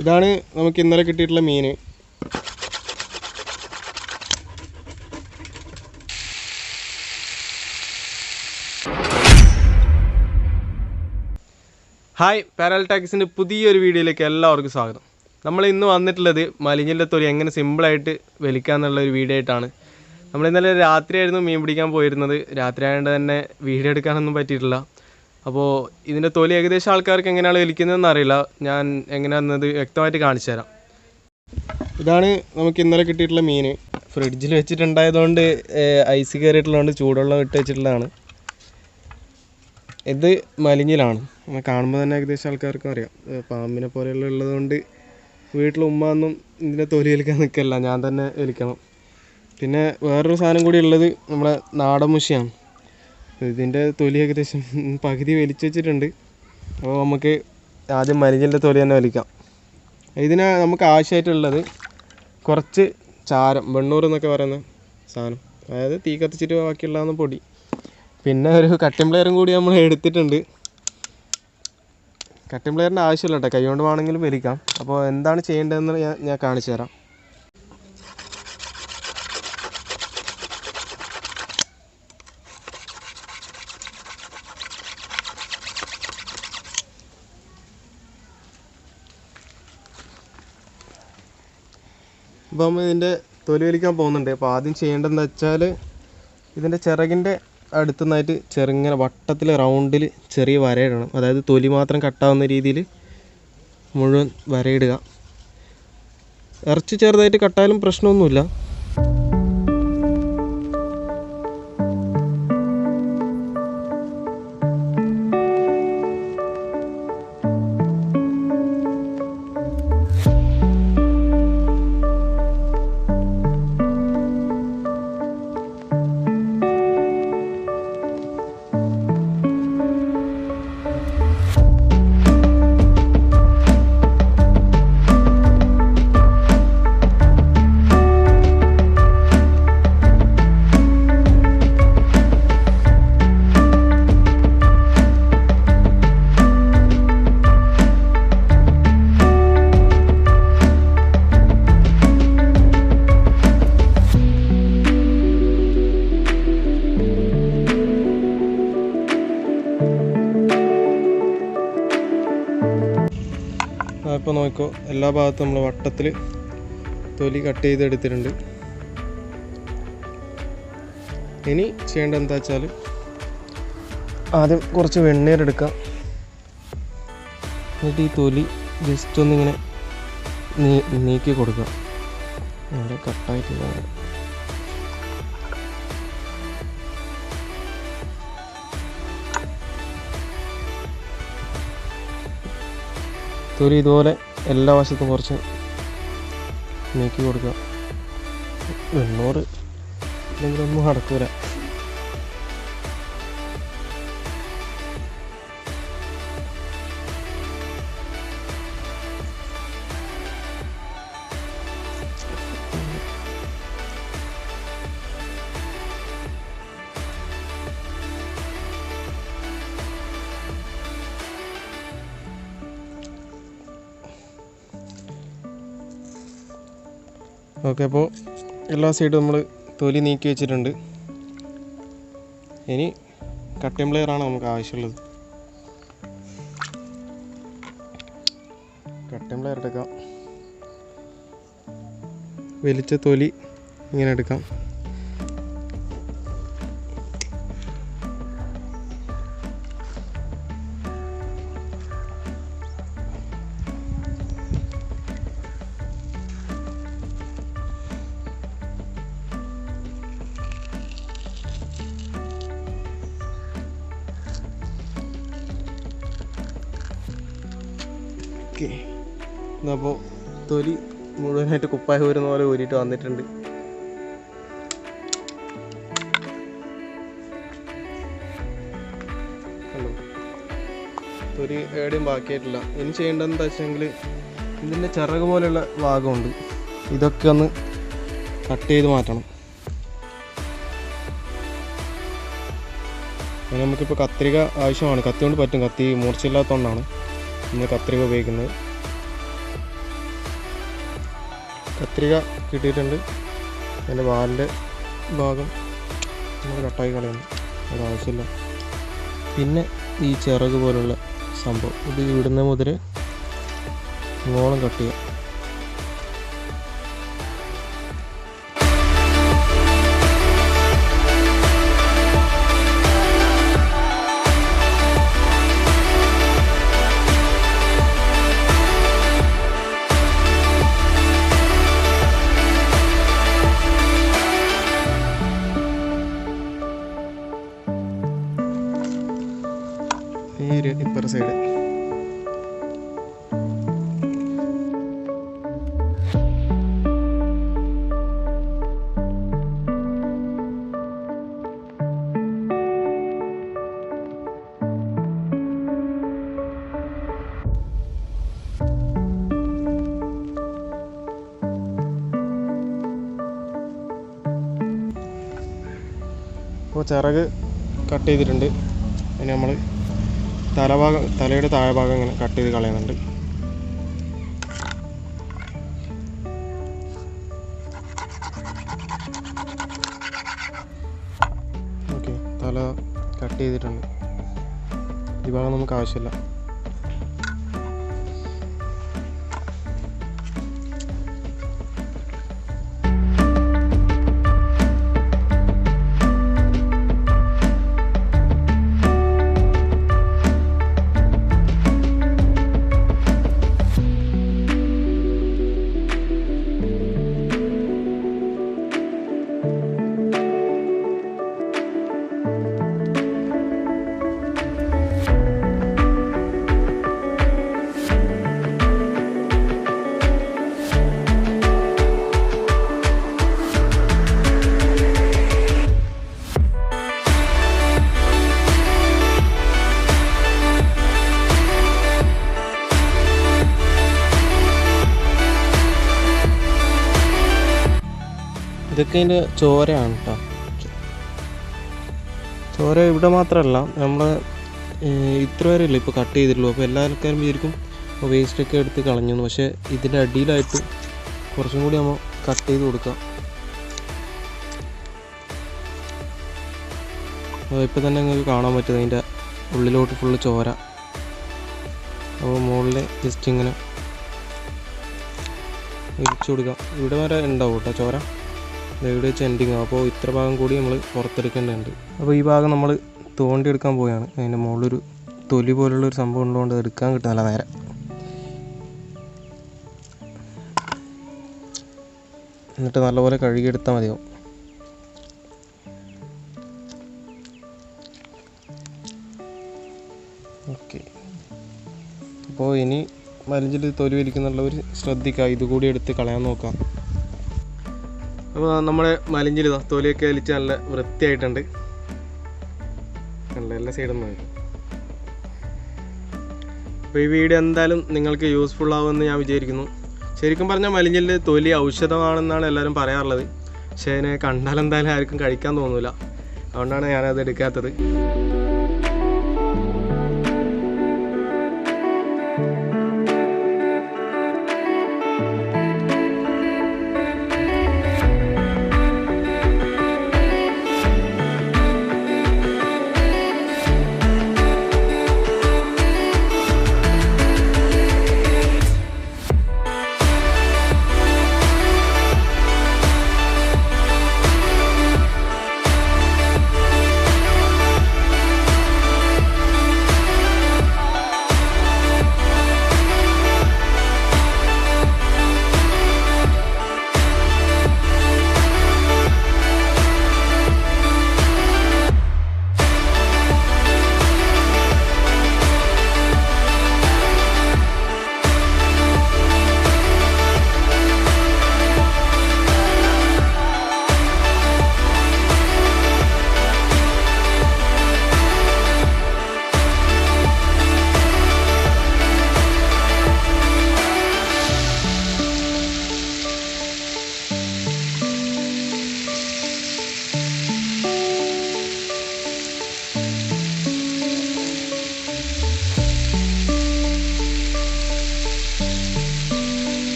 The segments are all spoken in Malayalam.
ഇതാണ് നമുക്ക് ഇന്നലെ കിട്ടിയിട്ടുള്ള മീൻ. ഹായ്, പാരൽ ടാക്സിൻ്റെ പുതിയൊരു വീഡിയോയിലേക്ക് എല്ലാവർക്കും സ്വാഗതം. നമ്മൾ ഇന്ന് വന്നിട്ടുള്ളത് മലിഞ്ഞിലിൻ്റെ തൊലി എങ്ങനെ സിമ്പിളായിട്ട് വലിക്കാമെന്നുള്ളൊരു വീഡിയോ ആയിട്ടാണ്. നമ്മൾ ഇന്നലെ രാത്രിയായിരുന്നു മീൻ പിടിക്കാൻ പോയിരുന്നത്. രാത്രി ആയതുകൊണ്ട് തന്നെ വീഡിയോ എടുക്കാനൊന്നും പറ്റിയിട്ടില്ല. അപ്പോൾ ഇതിൻ്റെ തൊലി ഏകദേശം ആൾക്കാർക്ക് എങ്ങനെയാണ് വലിക്കുന്നതെന്ന് അറിയില്ല. ഞാൻ എങ്ങനെയാണെന്നത് വ്യക്തമായിട്ട് കാണിച്ചു തരാം. ഇതാണ് നമുക്ക് ഇന്നലെ കിട്ടിയിട്ടുള്ള മീൻ. ഫ്രിഡ്ജിൽ വെച്ചിട്ടുണ്ടായതുകൊണ്ട് ഐസ് കയറിയിട്ടുള്ളതുകൊണ്ട് ചൂടുവെള്ളം ഇട്ട് വെച്ചിട്ടുള്ളതാണ്. ഇത് മലിഞ്ഞിലാണ്. നമ്മൾ കാണുമ്പോൾ തന്നെ ഏകദേശം ആൾക്കാർക്കും അറിയാം. പാമ്പിനെ പോലെയുള്ള ഉള്ളതുകൊണ്ട് വീട്ടിൽ ഉമ്മ ഒന്നും ഇതിൻ്റെ തൊലി വലിക്കാൻ നിൽക്കില്ല, ഞാൻ തന്നെ വലിക്കണം. പിന്നെ വേറൊരു സാധനം കൂടി ഉള്ളത് നമ്മളെ നാടൻ മുഷിയാണ്. ഇതിൻ്റെ തൊലി ഏകദേശം പകുതി വലിച്ചു വെച്ചിട്ടുണ്ട്. അപ്പോൾ നമുക്ക് ആദ്യം മലിഞ്ഞിലിൻ്റെ തൊലി തന്നെ വലിക്കാം. ഇതിന് നമുക്ക് ആവശ്യമായിട്ടുള്ളത് കുറച്ച് ചാരം, വെണ്ണൂർ എന്നൊക്കെ പറയുന്ന സാധനം, അതായത് തീ കത്തിച്ചിട്ട് ബാക്കിയുള്ളതാണ് പൊടി. പിന്നെ ഒരു കട്ടിംഗ് പ്ലെയറും കൂടി നമ്മൾ എടുത്തിട്ടുണ്ട്. കട്ടിംഗ് പ്ലെയറിൻ്റെ ആവശ്യമില്ല കേട്ടോ, കൈകൊണ്ട് വേണമെങ്കിലും വലിക്കാം. അപ്പോൾ എന്താണ് ചെയ്യേണ്ടതെന്ന് ഞാൻ കാണിച്ചു തരാം. അപ്പോൾ നമ്മൾ ഇതിൻ്റെ തൊലി വലിക്കാൻ പോകുന്നുണ്ട്. അപ്പോൾ ആദ്യം ചെയ്യേണ്ടതെന്ന് വെച്ചാൽ ഇതിൻ്റെ ചിറകിൻ്റെ അടുത്തുനിന്നായിട്ട് ചെറുങ്ങനെ വട്ടത്തിൽ റൗണ്ടിൽ ചെറിയ വരയിടണം. അതായത് തൊലി മാത്രം കട്ടാവുന്ന രീതിയിൽ മുഴുവൻ വരയിടുക. ഇറച്ചി ചെറുതായിട്ട് കട്ടായാലും പ്രശ്നമൊന്നുമില്ല. ഇപ്പോൾ നോക്കിക്കോ, എല്ലാ ഭാഗത്തും നമ്മൾ വട്ടത്തിൽ തൊലി കട്ട് ചെയ്തെടുത്തിട്ടുണ്ട്. ഇനി ചെയ്യേണ്ടത് എന്താ വെച്ചാൽ ആദ്യം കുറച്ച് വെണ്ണീരെടുക്കാം. എന്നിട്ട് ഈ തൊലി ജസ്റ്റ് ഒന്നിങ്ങനെ നീക്കി കൊടുക്കുക. അവിടെ കട്ടായിട്ടില്ല. തൊലി ഇതുപോലെ എല്ലാ വശത്തും കുറച്ച് നീക്കി കൊടുക്കുക. വെണ്ണൂറ് ഇല്ലെങ്കിലൊന്നും നടക്കൂല. ഓക്കെ, അപ്പോൾ എല്ലാ സൈഡും നമ്മൾ തൊലി നീക്കി വെച്ചിട്ടുണ്ട്. ഇനി കട്ടിംഗ് പ്ലെയറാണ് നമുക്ക് ആവശ്യമുള്ളത്. കട്ടിംഗ് പ്ലെയർ എടുക്കാം. വലിച്ച തൊലി ഇങ്ങനെ എടുക്കാം. ഓക്കെ, അപ്പോൾ തൊലി മുഴുവനായിട്ട് കുപ്പായ ഊരുന്ന പോലെ ഊരിയിട്ട് വന്നിട്ടുണ്ട്. തൊലി എവിടെയും ബാക്കിയായിട്ടില്ല. ഇനി ചെയ്യേണ്ടതെന്ന് വെച്ചെങ്കിൽ ഇതിൻ്റെ ചിറക് പോലെയുള്ള ഭാഗമുണ്ട്, ഇതൊക്കെ ഒന്ന് കട്ട് ചെയ്ത് മാറ്റണം. നമുക്കിപ്പോൾ കത്രിക ആവശ്യമാണ്. കത്തി കൊണ്ട് പറ്റും, കത്തി മൂർച്ചയില്ലാത്തതുകൊണ്ടാണ് നമ്മൾ കത്രിക ഉപയോഗിക്കുന്നത്. കത്രിക കിട്ടിയിട്ടുണ്ട്. അതിൻ്റെ വാലിൻ്റെ ഭാഗം നമ്മൾ കട്ടായി കളയുന്നു, അത് ആവശ്യമില്ല. പിന്നെ ഈ ചിറക് പോലുള്ള സംഭവം ഇത് ഇവിടുന്ന് മുതൽ ഇങ്ങോളം കട്ട് ചെയ്യാം. ഈ ഒരു ഇപ്പുറ സൈഡ് അപ്പോൾ ചിറക് കട്ട് ചെയ്തിട്ടുണ്ട്. അതിന് നമ്മൾ തലയുടെ താഴെ ഭാഗം ഇങ്ങനെ കട്ട് ചെയ്ത് കളയുന്നുണ്ട്. ഓക്കെ, തല കട്ട് ചെയ്തിട്ടുണ്ട്. ഈ ഭാഗം നമുക്ക് ആവശ്യമില്ല. ഇതൊക്കെ അതിൻ്റെ ചോരയാണ് കേട്ടോ. ചോര ഇവിടെ മാത്രമല്ല, നമ്മൾ ഇത്ര വരെ ഇല്ല ഇപ്പോൾ കട്ട് ചെയ്തിട്ടുള്ളൂ. അപ്പോൾ എല്ലാ ആൾക്കാരും വിചാരിക്കും വേസ്റ്റൊക്കെ എടുത്ത് കളഞ്ഞു. പക്ഷേ ഇതിൻ്റെ അടിയിലായിട്ട് കുറച്ചും കൂടി നമ്മൾ കട്ട് ചെയ്ത് കൊടുക്കാം. ഇപ്പോൾ തന്നെ നിങ്ങൾക്ക് കാണാൻ പറ്റും അതിൻ്റെ ഉള്ളിലോട്ട് ഫുള്ള് ചോര. അപ്പോൾ മുകളിൽ ജസ്റ്റ് ഇങ്ങനെ ഇടിച്ചു കൊടുക്കാം. ഇവിടെ വരെ ഉണ്ടാവും കേട്ടോ ചോര. ഇവിടെ വെച്ച് എൻഡിങ് ആവും. അപ്പോൾ ഇത്ര ഭാഗം കൂടി നമ്മൾ പുറത്തെടുക്കേണ്ടതുണ്ട്. അപ്പോൾ ഈ ഭാഗം നമ്മൾ തോണ്ടിയെടുക്കാൻ പോവുകയാണ്. അതിൻ്റെ മുകളിലൊരു തൊലി പോലുള്ളൊരു സംഭവം ഉള്ളതുകൊണ്ട് എടുക്കാൻ കിട്ടുന്നില്ല നേരെ. എന്നിട്ട് നല്ലപോലെ കഴുകിയെടുത്താൽ മതിയാവും. ഓക്കെ, അപ്പോൾ ഇനി മലിഞ്ചിൽ തൊലി വലിക്കുന്നുള്ളവർ ശ്രദ്ധിക്കുക, ഇതുകൂടി എടുത്ത് കളയാൻ നോക്കാം. അപ്പോൾ നമ്മുടെ മലിഞ്ചിൽ തൊലിയൊക്കെ വലിച്ച് നല്ല വൃത്തിയായിട്ടുണ്ട്. നല്ല എല്ലാ സൈഡും നോക്കും. അപ്പോൾ ഈ വീഡിയോ എന്തായാലും നിങ്ങൾക്ക് യൂസ്ഫുൾ ആവുമെന്ന് ഞാൻ വിചാരിക്കുന്നു. ശരിക്കും പറഞ്ഞാൽ മലിഞ്ചിലിൻ്റെ തൊലി ഔഷധമാണെന്നാണ് എല്ലാവരും പറയാറുള്ളത്. പക്ഷേ അതിനെ കണ്ടാൽ എന്തായാലും ആർക്കും കഴിക്കാൻ തോന്നില്ല. അതുകൊണ്ടാണ് ഞാനത് എടുക്കാത്തത്.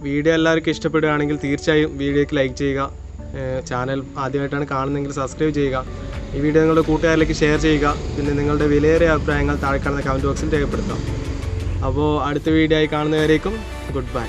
വീഡിയോ എല്ലാവർക്കും ഇഷ്ടപ്പെടുകയാണെങ്കിൽ തീർച്ചയായും വീഡിയോയ്ക്ക് ലൈക്ക് ചെയ്യുക. ചാനൽ ആദ്യമായിട്ടാണ് കാണുന്നതെങ്കിൽ സബ്സ്ക്രൈബ് ചെയ്യുക. ഈ വീഡിയോ നിങ്ങളുടെ കൂട്ടുകാരിലേക്ക് ഷെയർ ചെയ്യുക. പിന്നെ നിങ്ങളുടെ വിലയേറിയ അഭിപ്രായങ്ങൾ താഴെ കാണുന്ന കമൻറ്റ് ബോക്സിൽ രേഖപ്പെടുത്താം. അപ്പോൾ അടുത്ത വീഡിയോ ആയി കാണുന്നവരേക്കും ഗുഡ് ബൈ.